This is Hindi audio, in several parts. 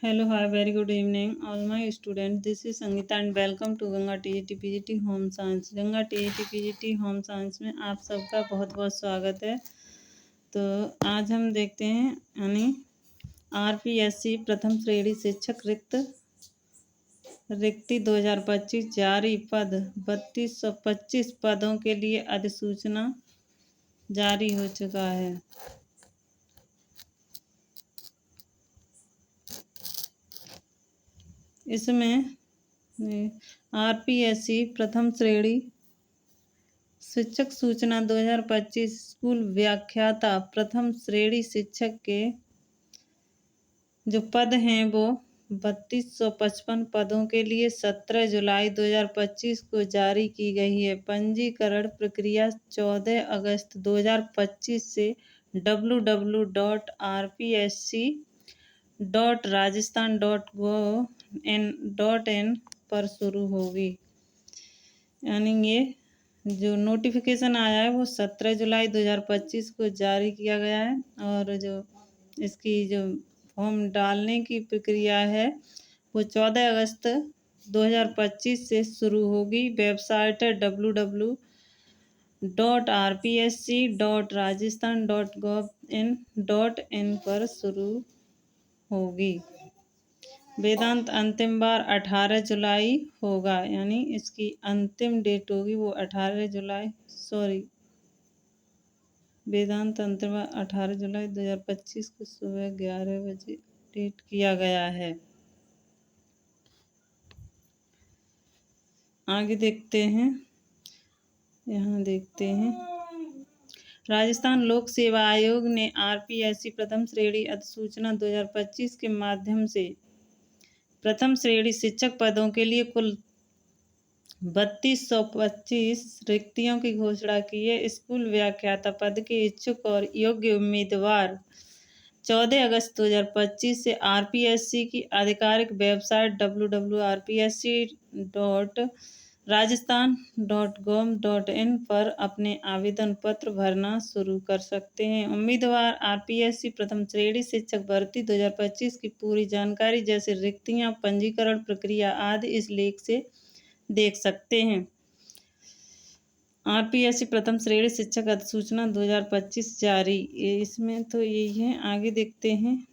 Hello, hi, very good evening, all my students. This is Sangeeta and welcome to Ganga TGT PGT home science. Ganga TGT PGT home science में आप सबका बहुत बहुत स्वागत है। तो आज हम देखते हैं यानी आरपीएससी प्रथम श्रेणी शिक्षक रिक्ति 2025 जारी पद 3225 पदों के लिए अधिसूचना जारी हो चुका है। इसमें आरपीएससी प्रथम श्रेणी शिक्षक सूचना 2025 स्कूल व्याख्याता प्रथम श्रेणी शिक्षक के जो पद हैं वो 3255 पदों के लिए 17 जुलाई 2025 को जारी की गई है। पंजीकरण प्रक्रिया 14 अगस्त 2025 से www.rpsc.rajasthan.gov.in पर शुरू होगी। यानी ये जो नोटिफिकेशन आया है वो 17 जुलाई 2025 को जारी किया गया है और जो इसकी जो फॉर्म डालने की प्रक्रिया है वो 14 अगस्त 2025 से शुरू होगी। वेबसाइट है www.rpsc.rajasthan.gov.in पर शुरू होगी। वेदांत अंतिम बार 18 जुलाई होगा, यानी इसकी अंतिम डेट होगी वो 18 जुलाई वेदांत अंतिम बार 18 जुलाई 2025 को सुबह 11 बजे डेट किया गया है। आगे देखते हैं, यहाँ देखते हैं राजस्थान लोक सेवा आयोग ने आरपीएससी प्रथम श्रेणी अधिसूचना 2025 के माध्यम से प्रथम श्रेणी शिक्षक पदों के लिए कुल 3225 रिक्तियों की घोषणा की है। स्कूल व्याख्याता पद के इच्छुक और योग्य उम्मीदवार 14 अगस्त 2025 से आरपीएससी की आधिकारिक वेबसाइट www.rpsc.rajasthan.gov.in पर अपने आवेदन पत्र भरना शुरू कर सकते हैं। उम्मीदवार आरपीएससी प्रथम श्रेणी शिक्षक भर्ती 2025 की पूरी जानकारी जैसे रिक्तियां, पंजीकरण प्रक्रिया आदि इस लेख से देख सकते हैं। आरपीएससी प्रथम श्रेणी शिक्षक अधिसूचना 2025 जारी, इसमें तो यही है। आगे देखते हैं,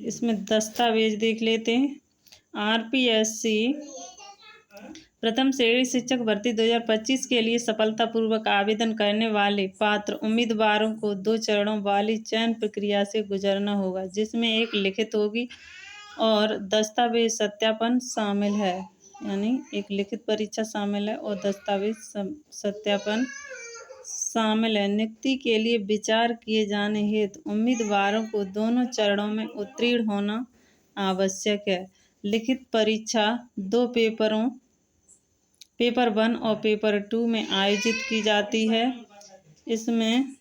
इसमें दस्तावेज देख लेते हैं। आरपीएससी प्रथम श्रेणी शिक्षक भर्ती 2025 के लिए सफलतापूर्वक आवेदन करने वाले पात्र उम्मीदवारों को 2 चरणों वाली चयन प्रक्रिया से गुजरना होगा, जिसमें एक लिखित होगी और दस्तावेज सत्यापन शामिल है। यानी एक लिखित परीक्षा शामिल है और दस्तावेज सत्यापन शामिल है। नियुक्ति के लिए विचार किए जाने हेतु उम्मीदवारों को दोनों चरणों में उत्तीर्ण होना आवश्यक है। लिखित परीक्षा 2 पेपरों पेपर 1 और पेपर 2 में आयोजित की जाती है। इसमें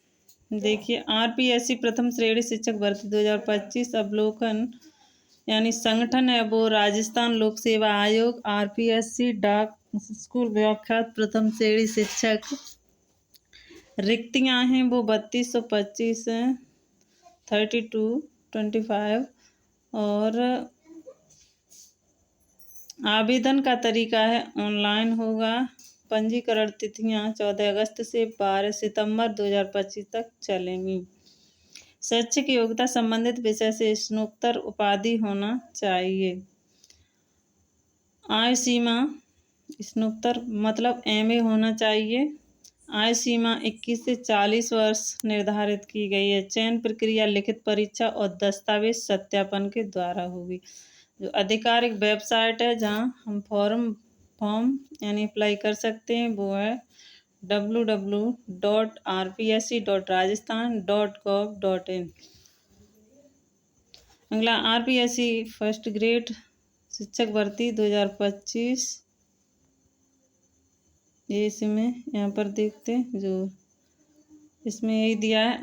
देखिए, आरपीएससी प्रथम श्रेणी शिक्षक भर्ती 2025 अवलोकन यानी संगठन है वो राजस्थान लोक सेवा आयोग। आरपीएससी डाक स्कूल व्याख्यात प्रथम श्रेणी शिक्षक रिक्तियां हैं वो 3225 हैं, 3225 और आवेदन का तरीका है ऑनलाइन होगा। पंजीकरण तिथियां 14 अगस्त से 12 सितंबर 2025 तक चलेंगी। शैक्षिक योग्यता संबंधित विषय से स्नातकोत्तर उपाधि होना चाहिए। आयु सीमा स्नातकोत्तर मतलब एमए होना चाहिए। आयु सीमा 21 से 40 वर्ष निर्धारित की गई है। चयन प्रक्रिया लिखित परीक्षा और दस्तावेज सत्यापन के द्वारा होगी। जो आधिकारिक वेबसाइट है जहां हम फॉर्म यानी अप्लाई कर सकते हैं वो है www.rpsc.rajasthan.gov.in। अगला आरपीएससी फर्स्ट ग्रेड शिक्षक भर्ती 2025, ये इसमें यहाँ पर देखते हैं जो इसमें यही दिया है।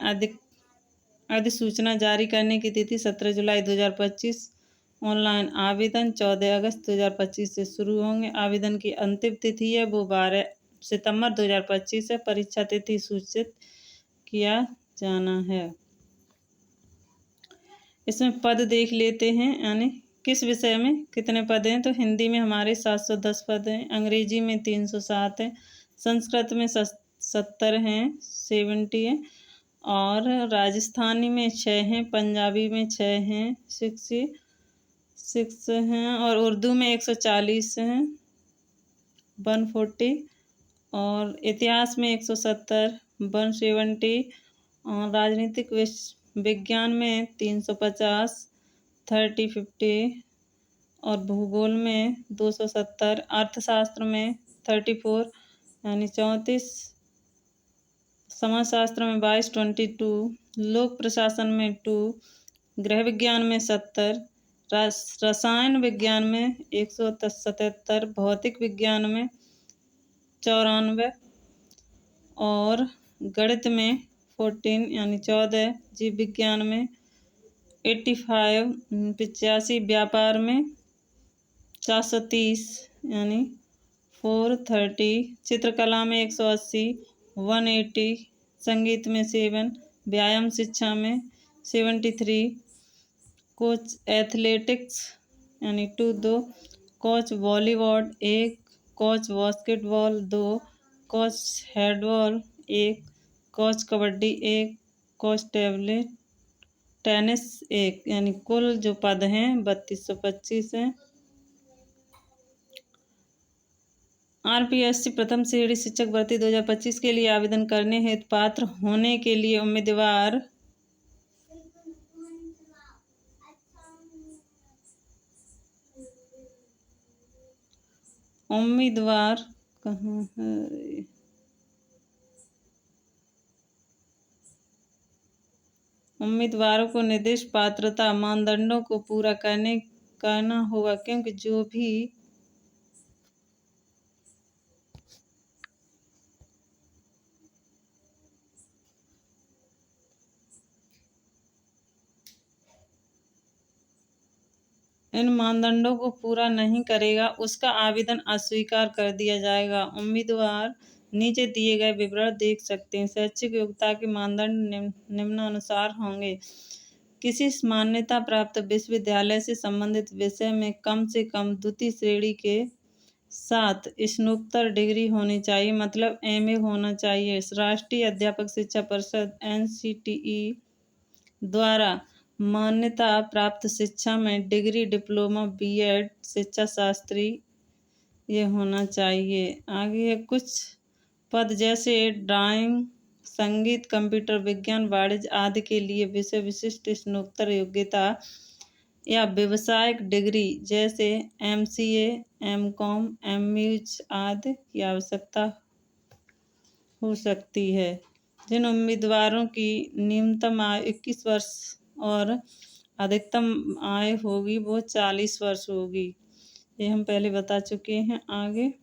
अधिसूचना जारी करने की तिथि 17 जुलाई 2025। ऑनलाइन आवेदन 14 अगस्त 2025 से शुरू होंगे। आवेदन की अंतिम तिथि है वो 12 सितंबर 2025 है। परीक्षा तिथि सूचित किया जाना है। इसमें पद देख लेते हैं, यानी किस विषय में कितने पद हैं। तो हिंदी में हमारे 710 पद हैं, अंग्रेजी में 307 हैं, संस्कृत में 70 हैं, 70 हैं, और राजस्थानी में 6 हैं, पंजाबी में 6 हैं, 6 हैं, और उर्दू में 140 हैं, 140, और इतिहास में 170, 170, और राजनीतिक विज्ञान में 350, 50, और भूगोल में 270, अर्थशास्त्र में 34 यानी 34, समाजशास्त्र में 22, लोक प्रशासन में 2, गृह विज्ञान में 70, रसायन विज्ञान में 177, भौतिक विज्ञान में 94, और गणित में 14 यानी 14, जीव विज्ञान में 85, 85, व्यापार में 430 यानी 430, चित्रकला में 180, 180, संगीत में 7, व्यायाम शिक्षा में 73, कोच एथलेटिक्स यानी 2, coach volleyball 1, coach basketball 2, coach handball 1, coach kabaddi 1, coach tennis 1, यानी कुल जो पद हैं 3225 हैं। आरपीएससी प्रथम श्रेणी शिक्षक भर्ती 2025 के लिए आवेदन करने हेतु पात्र होने के लिए उम्मीदवार कहाँ है, उम्मीदवारों को निर्दिष्ट पात्रता मानदंडों को पूरा करना होगा, क्योंकि जो भी इन मानदंडों को पूरा नहीं करेगा उसका आवेदन अस्वीकार कर दिया जाएगा। उम्मीदवार नीचे दिए गए विवरण देख सकते हैं। शैक्षिक योग्यता के मानदंड निम्नानुसार होंगे। किसी मान्यता प्राप्त विश्वविद्यालय से संबंधित विषय में कम से कम द्वितीय श्रेणी के साथ स्नातक डिग्री होनी चाहिए, मतलब एमए होना चाहिए। राष्ट्रीय अध्यापक शिक्षा परिषद NCTE द्वारा मान्यता प्राप्त शिक्षा में डिग्री, डिप्लोमा, बीएड, शिक्षा शास्त्री ये होना चाहिए। आगे कुछ पद जैसे ड्राइंग, संगीत, कंप्यूटर विज्ञान, वाणिज्य आदि के लिए विषय विशिष्ट स्नातक योग्यता या व्यावसायिक डिग्री जैसे MCA, MCOM, MUच आदि की आवश्यकता हो सकती है। जिन उम्मीदवारों की न्यूनतम आयु 21 वर्ष और अधिकतम आय होगी वो 40 वर्ष होगी, ये हम पहले बता चुके हैं। आगे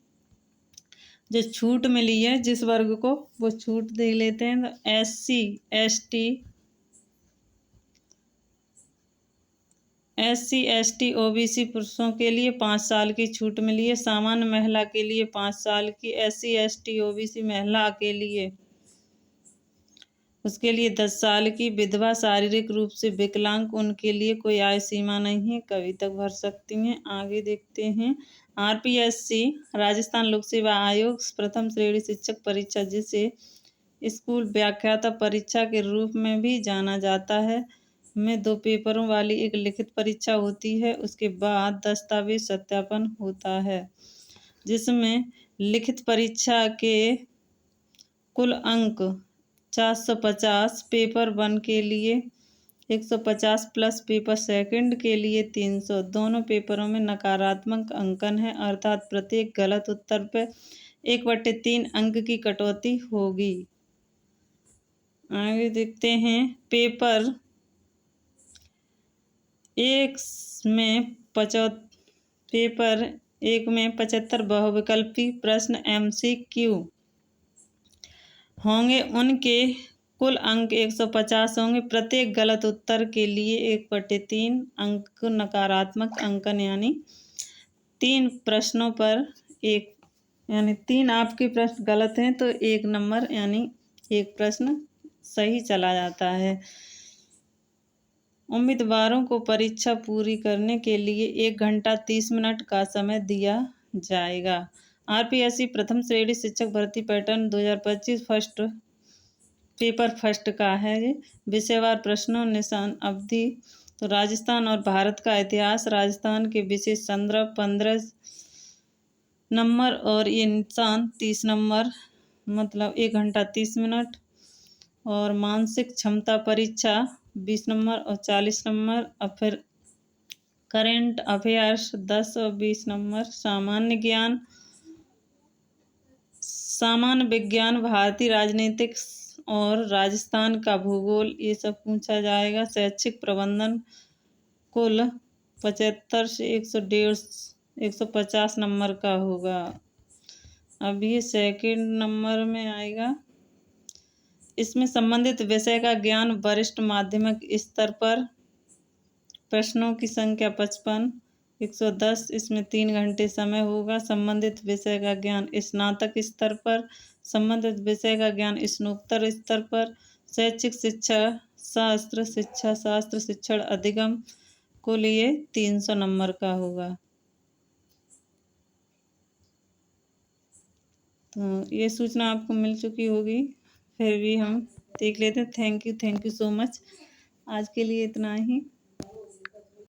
जो छूट मिली है जिस वर्ग को, वो छूट दे लेते हैं। तो SC, ST, OBC पुरुषों के लिए 5 साल की छूट मिली है। सामान्य महिला के लिए 5 साल की, SC, ST, OBC महिला के लिए उसके लिए 10 साल की। विधवा, शारीरिक रूप से विकलांग, उनके लिए कोई आय सीमा नहीं है, कभी तक भर सकती हैं। आगे देखते हैं आरपीएससी राजस्थान लोक सेवा आयोग प्रथम श्रेणी शिक्षक परीक्षा, जिसे स्कूल व्याख्याता परीक्षा के रूप में भी जाना जाता है, में 2 पेपरों वाली एक लिखित परीक्षा होती है। उसके बाद दस्तावेज सत्यापन होता है, जिसमें लिखित परीक्षा के कुल अंक 450, पेपर 1 के लिए 150 प्लस पेपर सेकंड के लिए 300। दोनों पेपरों में नकारात्मक अंकन है, अर्थात प्रत्येक गलत उत्तर पर 1/3 अंक की कटौती होगी। आगे देखते हैं पेपर 1 में 75 बहुविकल्पी प्रश्न MCQ होंगे, उनके कुल अंक 150 होंगे। प्रत्येक गलत उत्तर के लिए 1/3 अंक नकारात्मक अंकन, यानी 3 प्रश्नों पर 1, यानी 3 आपके प्रश्न गलत हैं तो 1 नंबर यानी 1 प्रश्न सही चला जाता है। उम्मीदवारों को परीक्षा पूरी करने के लिए 1 घंटा 30 मिनट का समय दिया जाएगा। आरपीएससी प्रथम श्रेणी शिक्षक भर्ती पैटर्न 2025 पेपर फर्स्ट का है ये। विषयवार प्रश्नों निशान अवधि तो राजस्थान और भारत का इतिहास, राजस्थान के विशेष संदर्भ 15 नंबर और ये निशान 30 नंबर, मतलब 1 घंटा 30 मिनट। और मानसिक क्षमता परीक्षा 20 नंबर और 40 नंबर। और फिर करेंट अफेयर्स 10 और 20 नंबर। सामान्य ज्ञान, सामान्य विज्ञान, भारतीय राजनीतिक और राजस्थान का भूगोल, ये सब पूछा जाएगा। शैक्षिक प्रबंधन कुल 75 से 150 नंबर का होगा। अब ये सेकंड नंबर में आएगा। इसमें संबंधित विषय का ज्ञान वरिष्ठ माध्यमिक स्तर पर, प्रश्नों की संख्या 55, 110। इसमें 3 घंटे समय होगा। संबंधित विषय का ज्ञान स्नातक स्तर पर, संबंधित विषय का ज्ञान स्नातकोत्तर स्तर पर। शैक्षिक शिक्षा शास्त्र, शिक्षा शास्त्र, शिक्षण अधिगम को लिए 300 नंबर का होगा। तो ये सूचना आपको मिल चुकी होगी, फिर भी हम देख लेते हैं। Thank you so much. आज के लिए इतना ही।